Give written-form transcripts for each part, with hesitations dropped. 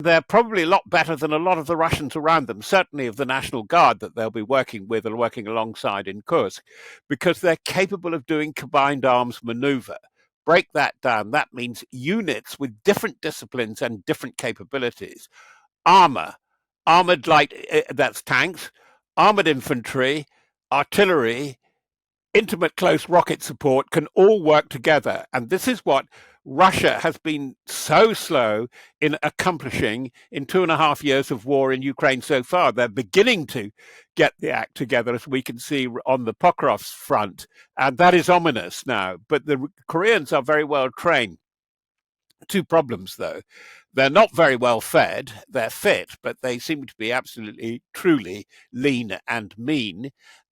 They're probably a lot better than a lot of the Russians around them, certainly of the National Guard that they'll be working with and working alongside in Kursk, because they're capable of doing combined arms maneuver. Break that down. That means units with different disciplines and different capabilities. Armor, armored light, that's tanks, armored infantry, artillery, intimate close rocket support can all work together. And this is what Russia has been so slow in accomplishing in 2.5 years of war in Ukraine so far. They're beginning to get the act together, as we can see on the Pokrov's front. And that is ominous now. But the Koreans are very well trained. Two problems, though. They're not very well fed. They're fit, but they seem to be absolutely, truly lean and mean.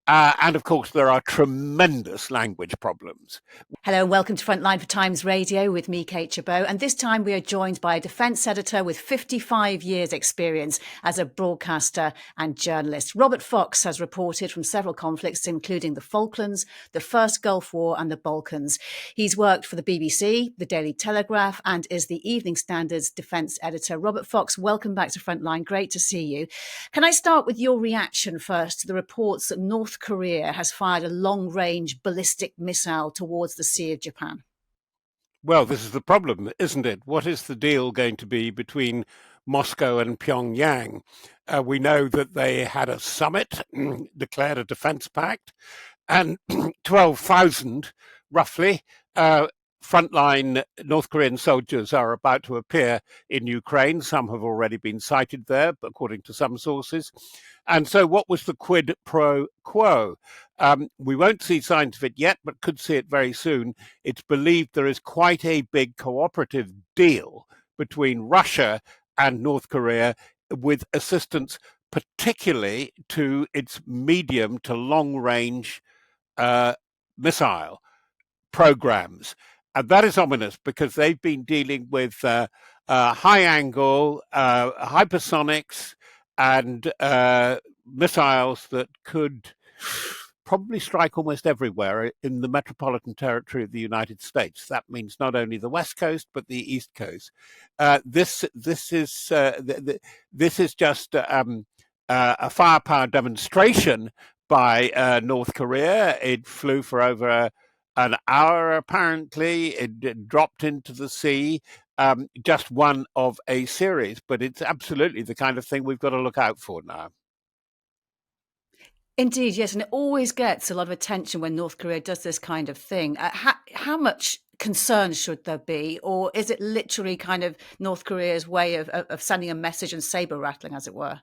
And of course, there are tremendous language problems. Hello and welcome to Frontline for Times Radio with me, Kate Gerbeau. And this time we are joined by a defence editor with 55 years' experience as a broadcaster and journalist. Robert Fox has reported from several conflicts, including the Falklands, the First Gulf War and the Balkans. He's worked for the BBC, the Daily Telegraph, and is the Evening Standard's defence editor. Robert Fox, welcome back to Frontline. Great to see you. Can I start with your reaction first to the reports that North Korea has fired a long-range ballistic missile towards the Sea of Japan? Well, this is the problem, isn't it? What is the deal going to be between Moscow and Pyongyang? We know that they had a summit, declared a defense pact, and 12,000, roughly, frontline North Korean soldiers are about to appear in Ukraine. Some have already been sighted there, according to some sources. And so what was the quid pro quo? We won't see signs of it yet, but could see it very soon. It's believed there is quite a big cooperative deal between Russia and North Korea, with assistance particularly to its medium to long range missile programs. And that is ominous because they've been dealing with high angle, hypersonics, and missiles that could probably strike almost everywhere in the metropolitan territory of the United States. That means not only the West Coast but the East Coast. This is just a firepower demonstration by North Korea. It flew for over an hour, apparently. It dropped into the sea. Just one of a series, but it's absolutely the kind of thing we've got to look out for now. Indeed, yes, and it always gets a lot of attention when North Korea does this kind of thing. How much concern should there be, or is it literally kind of North Korea's way of sending a message and saber rattling, as it were?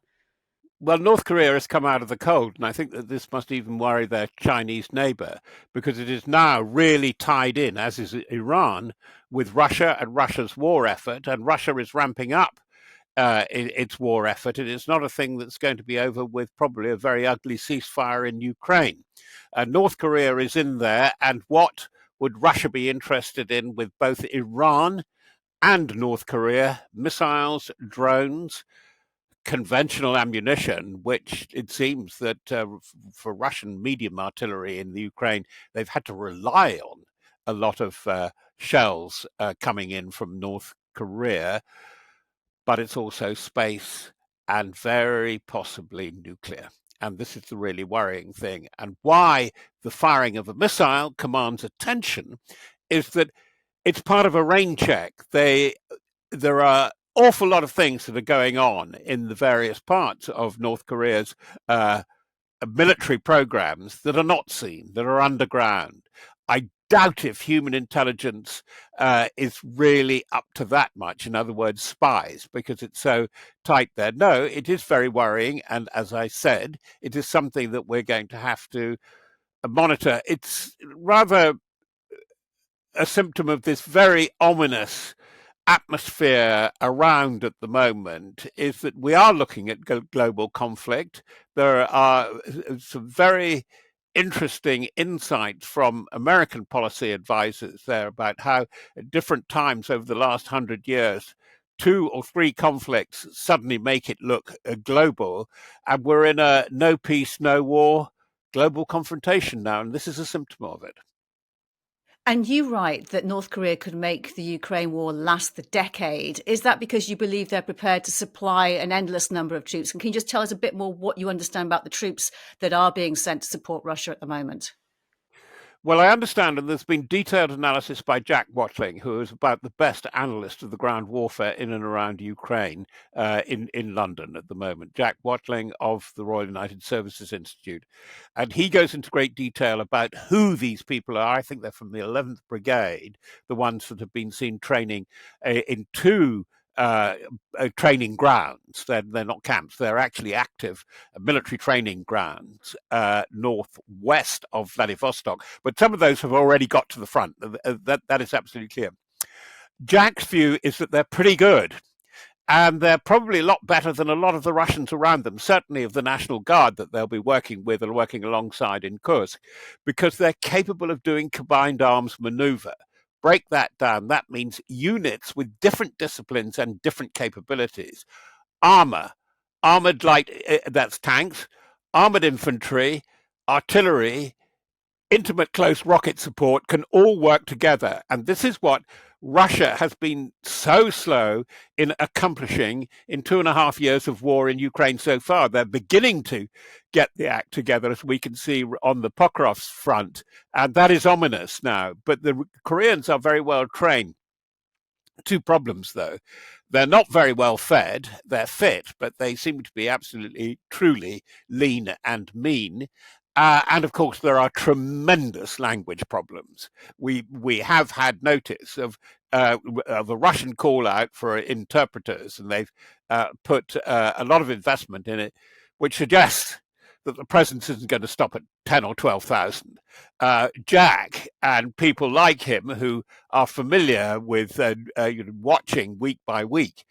Well, North Korea has come out of the cold, and I think that this must even worry their Chinese neighbor, because it is now really tied in, as is Iran, with Russia and Russia's war effort, and Russia is ramping up its war effort, and it's not a thing that's going to be over with probably a very ugly ceasefire in Ukraine. North Korea is in there, and what would Russia be interested in with both Iran and North Korea? Missiles, drones, conventional ammunition, which it seems that for Russian medium artillery in the Ukraine, they've had to rely on a lot of shells coming in from North Korea. But it's also space and very possibly nuclear. And this is the really worrying thing. And why the firing of a missile commands attention is that it's part of a rain check. There are awful lot of things that are going on in the various parts of North Korea's military programs that are not seen, that are underground. I doubt if human intelligence is really up to that much. In other words, spies, because it's so tight there. No, it is very worrying. And as I said, it is something that we're going to have to monitor. It's rather a symptom of this very ominous atmosphere around at the moment, is that we are looking at global conflict. There are some very interesting insights from American policy advisors there about how at different times over the last 100 years, 2 or 3 conflicts suddenly make it look global, and we're in a no peace, no war global confrontation now, and this is a symptom of it. And you write that North Korea could make the Ukraine war last the decade. Is that because you believe they're prepared to supply an endless number of troops? And can you just tell us a bit more what you understand about the troops that are being sent to support Russia at the moment? Well, I understand, and there's been detailed analysis by Jack Watling, who is about the best analyst of the ground warfare in and around Ukraine in London at the moment. Jack Watling of the Royal United Services Institute. And he goes into great detail about who these people are. I think they're from the 11th Brigade, the ones that have been seen training in two training grounds. They're not camps, they're actually active military training grounds northwest of Vladivostok. But some of those have already got to the front. That is absolutely clear. Jack's view is that they're pretty good. And they're probably a lot better than a lot of the Russians around them, certainly of the National Guard that they'll be working with and working alongside in Kursk, because they're capable of doing combined arms maneuver. Break that down. That means units with different disciplines and different capabilities. Armor, armored light, that's tanks, armored infantry, artillery, intimate close rocket support can all work together. And this is what Russia has been so slow in accomplishing in 2.5 years of war in Ukraine so far. They're beginning to get the act together, as we can see on the Pokrov's front. And that is ominous now. But the Koreans are very well trained. Two problems, though. They're not very well fed. They're fit, but they seem to be absolutely, truly lean and mean. And of course, there are tremendous language problems. We have had notice of a Russian call out for interpreters, and they've put a lot of investment in it, which suggests that the presence isn't going to stop at 10 or 12,000. Jack and people like him who are familiar with watching week by week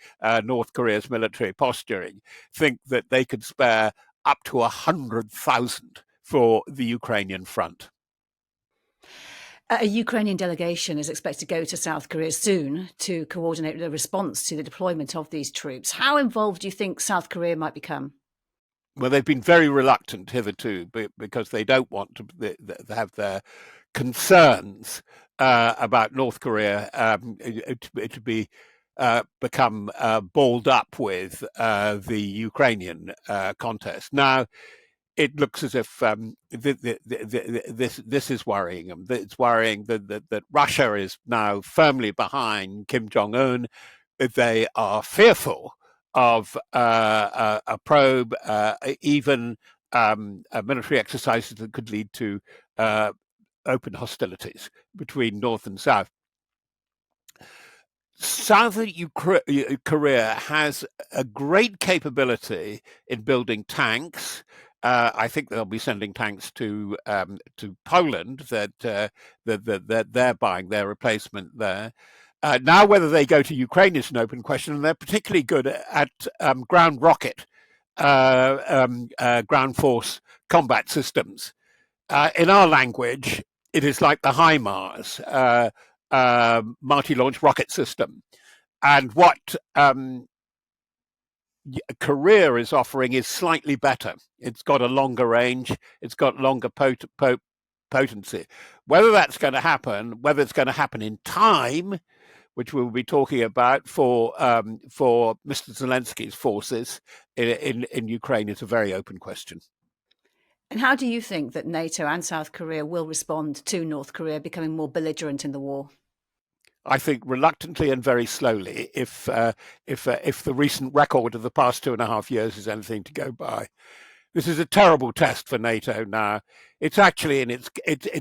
North Korea's military posturing think that they could spare up to 100,000 for the Ukrainian front. A Ukrainian delegation is expected to go to South Korea soon to coordinate the response to the deployment of these troops. How involved do you think South Korea might become? Well, they've been very reluctant hitherto because they don't want to have their concerns about North Korea to be become balled up with the Ukrainian contest. Now, it looks as if this is worrying them. It's worrying that Russia is now firmly behind Kim Jong Un. They are fearful of a probe, even military exercises that could lead to open hostilities between North and South. Southern Korea has a great capability in building tanks. I think they'll be sending tanks to Poland. That they're buying their replacement there. Now, whether they go to Ukraine is an open question, and they're particularly good at ground rocket, ground force combat systems. In our language, it is like the HIMARS, multi-launch rocket system. And what Korea is offering is slightly better. It's got a longer range. It's got longer potency. Whether that's going to happen, whether it's going to happen in time, which we'll be talking about for Mr. Zelensky's forces in Ukraine, is a very open question. And how do you think that NATO and South Korea will respond to North Korea becoming more belligerent in the war? I think reluctantly and very slowly, if the recent record of the past 2.5 years is anything to go by. This is a terrible test for NATO now. It's actually in its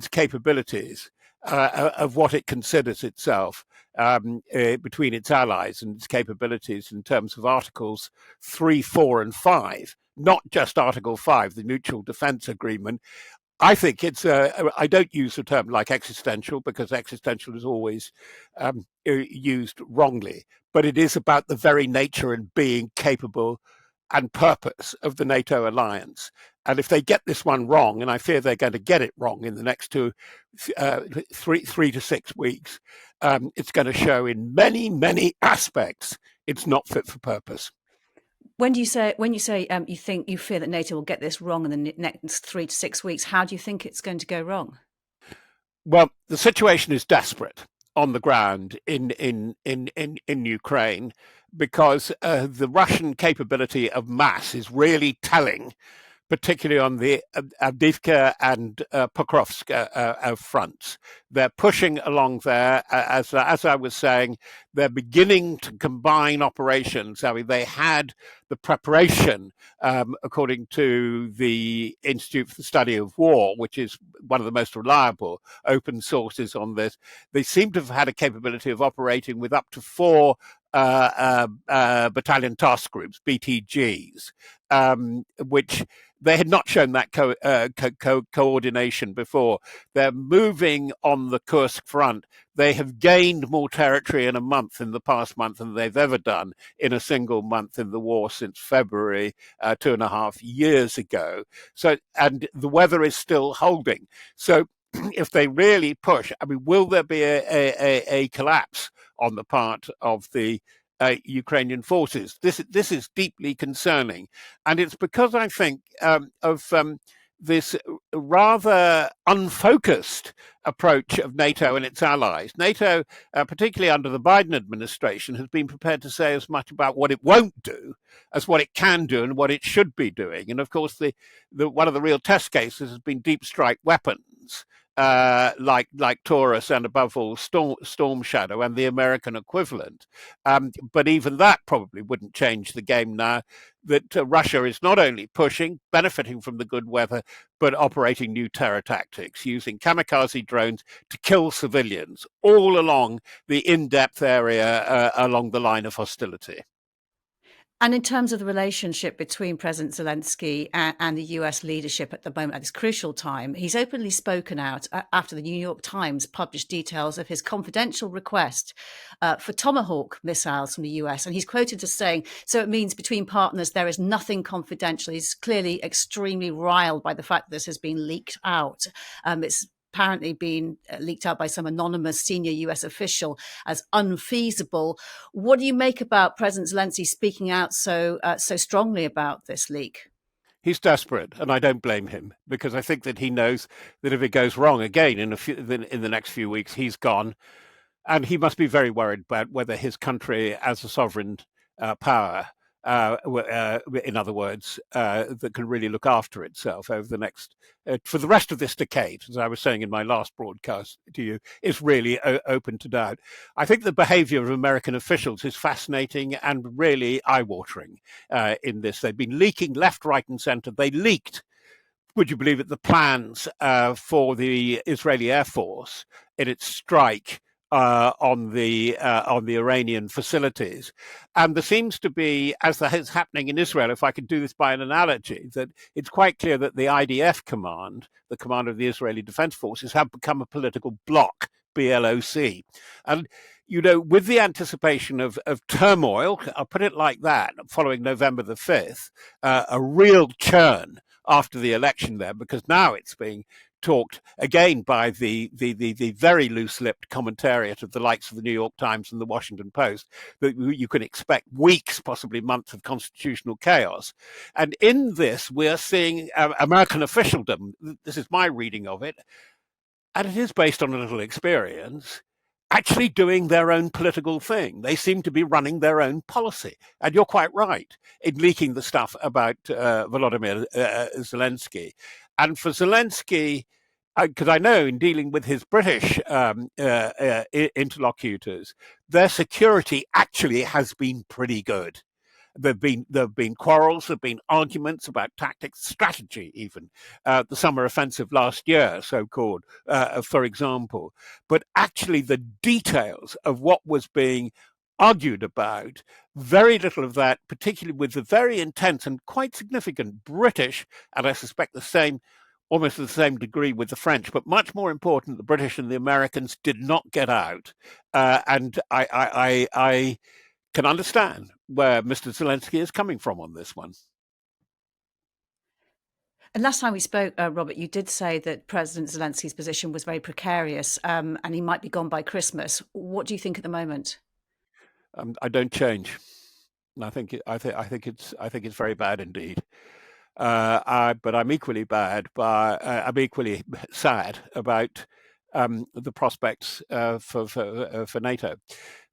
capabilities of what it considers itself between its allies and its capabilities in terms of Articles 3, 4, and 5, not just Article 5, the Mutual Defence Agreement. I think it's, I don't use the term like existential because existential is always used wrongly, but it is about the very nature and being capable and purpose of the NATO alliance. And if they get this one wrong, and I fear they're going to get it wrong in the next 3 to 6 weeks, it's going to show in many, many aspects it's not fit for purpose. When you say you fear that NATO will get this wrong in the next 3 to 6 weeks, how do you think it's going to go wrong? Well, the situation is desperate on the ground in Ukraine because the Russian capability of mass is really telling, particularly on the Avdiivka and Pokrovsk fronts. They're pushing along there. As I was saying, they're beginning to combine operations. I mean, they had the preparation, according to the Institute for the Study of War, which is one of the most reliable open sources on this. They seem to have had a capability of operating with up to four battalion task groups, BTGs, which they had not shown that coordination before. They're moving on the Kursk front. They have gained more territory in a month, in the past month, than they've ever done in a single month in the war since February 2.5 years ago. So, and the weather is still holding. So, if they really push, I mean, will there be a collapse on the part of the Ukrainian forces? This is deeply concerning, and it's because I think of this rather unfocused approach of NATO and its allies. NATO, particularly under the Biden administration, has been prepared to say as much about what it won't do as what it can do and what it should be doing. And of course, the one of the real test cases has been deep strike weapons. Like Taurus and above all Storm Shadow and the American equivalent, but even that probably wouldn't change the game now. That Russia is not only pushing, benefiting from the good weather, but operating new terror tactics, using kamikaze drones to kill civilians all along the in-depth area along the line of hostility. And in terms of the relationship between President Zelensky and the US leadership at the moment, at this crucial time, he's openly spoken out after the New York Times published details of his confidential request for Tomahawk missiles from the US. And he's quoted as saying, so it means between partners, there is nothing confidential. He's clearly extremely riled by the fact that this has been leaked out. It's apparently been leaked out by some anonymous senior US official as unfeasible. What do you make about President Zelensky speaking out so strongly about this leak? He's desperate, and I don't blame him, because I think that he knows that if it goes wrong again in the next few weeks, he's gone, and he must be very worried about whether his country, as a sovereign power, in other words, that can really look after itself over the next, for the rest of this decade, as I was saying in my last broadcast to you, is really open to doubt. I think the behavior of American officials is fascinating and really eye-watering in this. They've been leaking left, right, and center. They leaked, would you believe it, the plans for the Israeli Air Force in its strike on the Iranian facilities, and there seems to be, as that is happening in Israel, if I could do this by an analogy, that it's quite clear that the IDF command, the command of the Israeli Defense Forces, have become a political bloc, BLOC, and with the anticipation of turmoil, I'll put it like that, following November the 5th, a real churn after the election there, because now it's being talked again by the very loose-lipped commentariat of the likes of the New York Times and the Washington Post, that you can expect weeks, possibly months of constitutional chaos. And in this, we're seeing American officialdom, this is my reading of it, and it is based on a little experience, actually doing their own political thing. They seem to be running their own policy. And you're quite right in leaking the stuff about Volodymyr Zelensky. And for Zelensky, because I know in dealing with his British interlocutors, their security actually has been pretty good. There have been quarrels, there have been arguments about tactics, strategy, even the summer offensive last year, so-called, for example. But actually, the details of what was being argued about, very little of that, particularly with the very intense and quite significant British, and I suspect the same, almost to the same degree with the French, but much more important, the British and the Americans did not get out, and I can understand where Mr. Zelensky is coming from on this one. And last time we spoke, Robert, you did say that President Zelensky's position was very precarious, and he might be gone by Christmas. What do you think at the moment? I don't change. I think it's very bad indeed. But I'm equally sad about the prospects for NATO.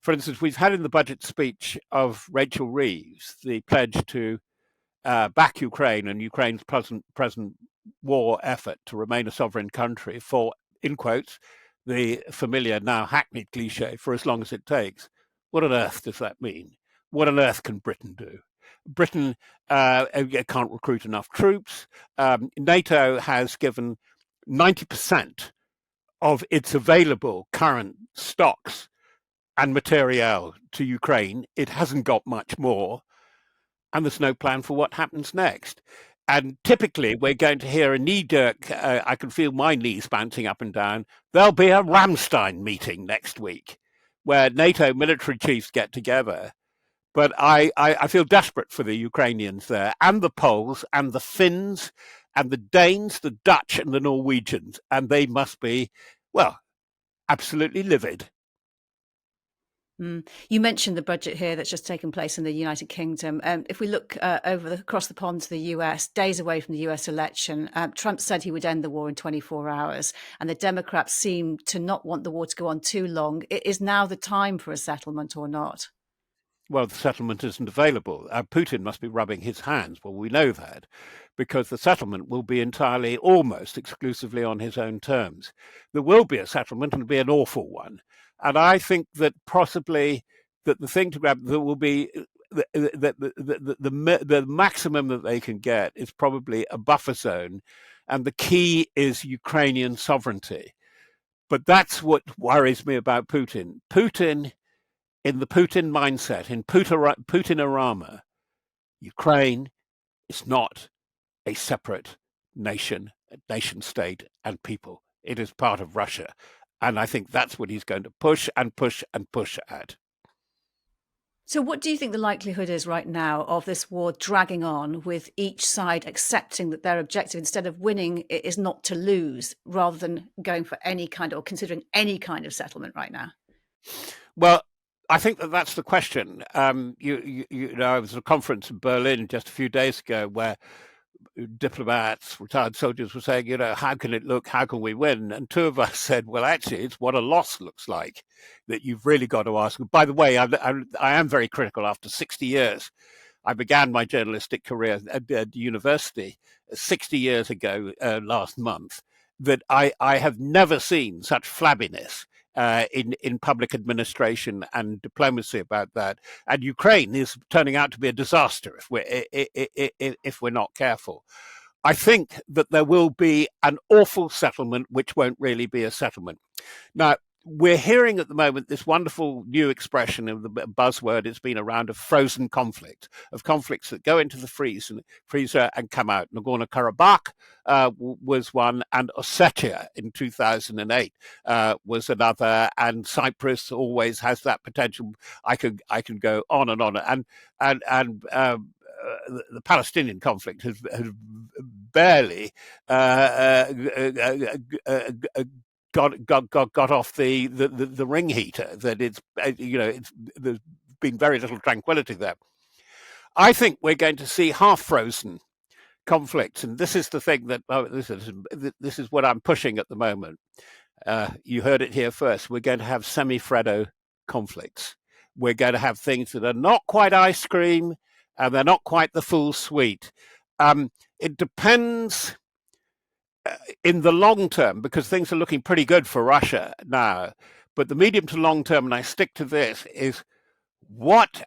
For instance, we've had in the budget speech of Rachel Reeves the pledge to back Ukraine and Ukraine's present war effort to remain a sovereign country for, in quotes, the familiar now hackneyed cliche, for as long as it takes. What on earth does that mean? What on earth can Britain do? Britain can't recruit enough troops. NATO has given 90% of its available current stocks and materiel to Ukraine. It hasn't got much more, and there's no plan for what happens next. And typically, we're going to hear a knee-jerk, I can feel my knees bouncing up and down, there'll be a Ramstein meeting next week where NATO military chiefs get together. But I feel desperate for the Ukrainians there, and the Poles, and the Finns, and the Danes, the Dutch, and the Norwegians. And they must be, well, absolutely livid. You mentioned the budget here that's just taken place in the United Kingdom. If we look across the pond to the US, days away from the US election, Trump said he would end the war in 24 hours, and the Democrats seem to not want the war to go on too long. Is now the time for a settlement or not? Well, the settlement isn't available. Putin must be rubbing his hands. Well, we know that because the settlement will be entirely, almost exclusively on his own terms. There will be a settlement and it'll be an awful one. And I think that possibly that the thing to grab, there will be the maximum that they can get is probably a buffer zone. And the key is Ukrainian sovereignty. But that's what worries me about Putin. In the Putin mindset, in Putin-orama, Ukraine is not a separate nation state and people. It is part of Russia. And I think that's what he's going to push and push and push at. So what do you think the likelihood is right now of this war dragging on with each side accepting that their objective, instead of winning, is not to lose, rather than going for any kind or considering any kind of settlement right now? Well, I think that that's the question. You know, I was at a conference in Berlin just a few days ago where diplomats, retired soldiers were saying, you know, how can it look? How can we win? And two of us said, well, actually, it's what a loss looks like that you've really got to ask. By the way, I am very critical after 60 years. I began my journalistic career at university 60 years ago last month, that I have never seen such flabbiness in public administration and diplomacy about that. And Ukraine is turning out to be a disaster if we're not careful. I think that there will be an awful settlement, which won't really be a settlement. Now, we're hearing at the moment this wonderful new expression of the buzzword, it's been around, of frozen conflict, of conflicts that go into the freezer and come out. Nagorno-Karabakh was one, and Ossetia in 2008 was another, and Cyprus always has that potential. I can go on and on, and the Palestinian conflict has barely got off the ring heater. That there's been very little tranquility there. I think we're going to see half frozen conflicts, and this is the thing that this is what I'm pushing at the moment. You heard it here first. We're going to have semi-Freddo conflicts. We're going to have things that are not quite ice cream, and they're not quite the full sweet. It depends in the long term, because things are looking pretty good for Russia now. But the medium to long term, and I stick to this, is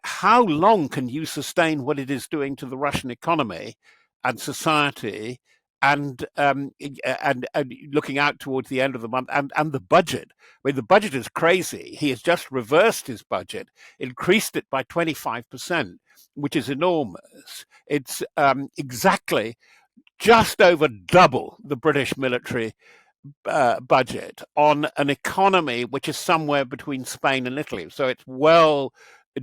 how long can you sustain what it is doing to the Russian economy and society, and looking out towards the end of the month, and the budget. I mean, the budget is crazy. He has just reversed his budget, increased it by 25%, which is enormous. It's exactly just over double the British military budget on an economy which is somewhere between Spain and Italy. So it's well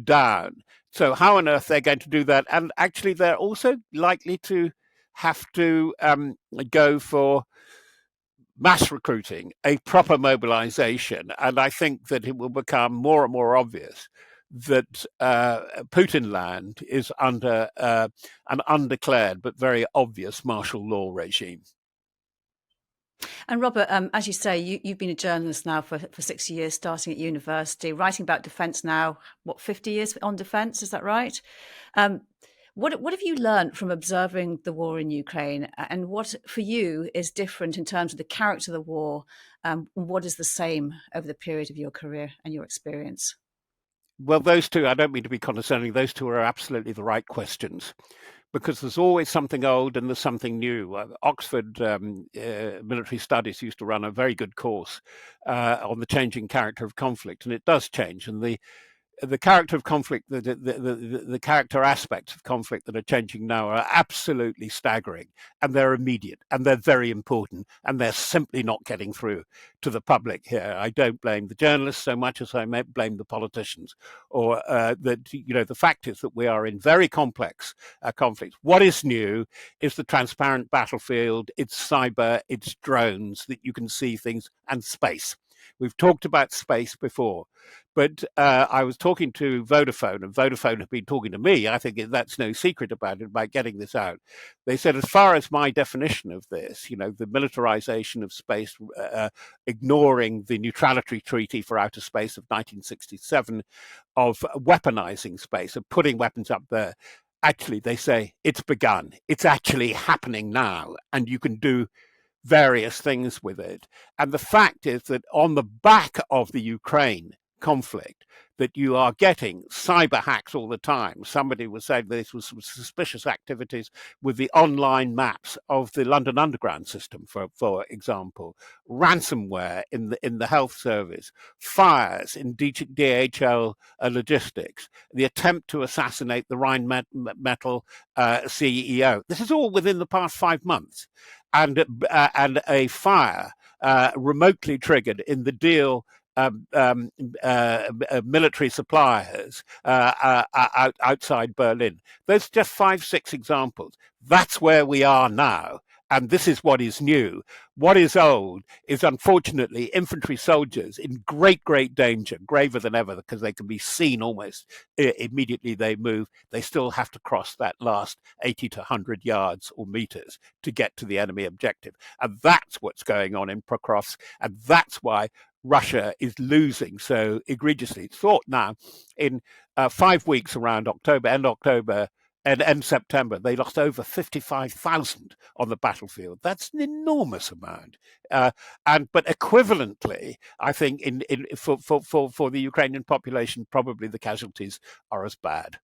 down. So how on earth they're going to do that? And actually, they're also likely to have to go for mass recruiting, a proper mobilization. And I think that it will become more and more obvious that Putin land is under an undeclared but very obvious martial law regime. And Robert, as you say, you've been a journalist now for 6 years, starting at university, writing about defence now, 50 years on defence, is that right? Um, what have you learnt from observing the war in Ukraine, and what for you is different in terms of the character of the war? What is the same over the period of your career and your experience? Well, those two, I don't mean to be condescending, those two are absolutely the right questions, because there's always something old and there's something new. Oxford Military Studies used to run a very good course on the changing character of conflict, and it does change. And the character of conflict, the character aspects of conflict that are changing now are absolutely staggering, and they're immediate, and they're very important, and they're simply not getting through to the public here. I don't blame the journalists so much as I may blame the politicians. Or the fact is that we are in very complex conflicts. What is new is the transparent battlefield. It's cyber, it's drones that you can see things, and space. We've talked about space before, but I was talking to Vodafone, and Vodafone have been talking to me. I think that's no secret about it, about getting this out. They said, as far as my definition of this, the militarization of space, ignoring the Neutrality Treaty for Outer Space of 1967, of weaponizing space, of putting weapons up there, actually, they say it's begun. It's actually happening now, and you can do various things with it. And the fact is that on the back of the Ukraine conflict, that you are getting cyber hacks all the time. Somebody was saying this was some suspicious activities with the online maps of the London Underground system, for example, ransomware in the health service, fires in DHL logistics, the attempt to assassinate the Rheinmetall CEO. This is all within the past 5 months, and a fire remotely triggered in the deal military suppliers outside Berlin. There's just 5, 6 examples. That's where we are now. And this is what is new. What is old is, unfortunately, infantry soldiers in great, great danger, graver than ever, because they can be seen almost immediately they move. They still have to cross that last 80 to 100 yards or meters to get to the enemy objective. And that's what's going on in Pokrovsk. And that's why Russia is losing so egregiously. It's thought now in 5 weeks around October, and end September, they lost over 55,000 on the battlefield. That's an enormous amount. But equivalently, I think for the Ukrainian population, probably the casualties are as bad.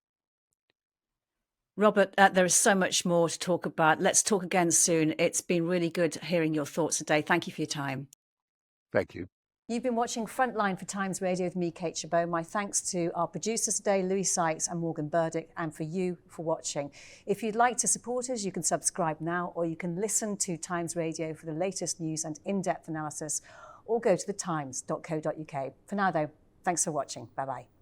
Robert, there is so much more to talk about. Let's talk again soon. It's been really good hearing your thoughts today. Thank you for your time. Thank you. You've been watching Frontline for Times Radio with me, Kate Gerbeau. My thanks to our producers today, Louis Sykes and Morgan Burdick, and for you for watching. If you'd like to support us, you can subscribe now, or you can listen to Times Radio for the latest news and in-depth analysis, or go to thetimes.co.uk. For now, though, thanks for watching. Bye-bye.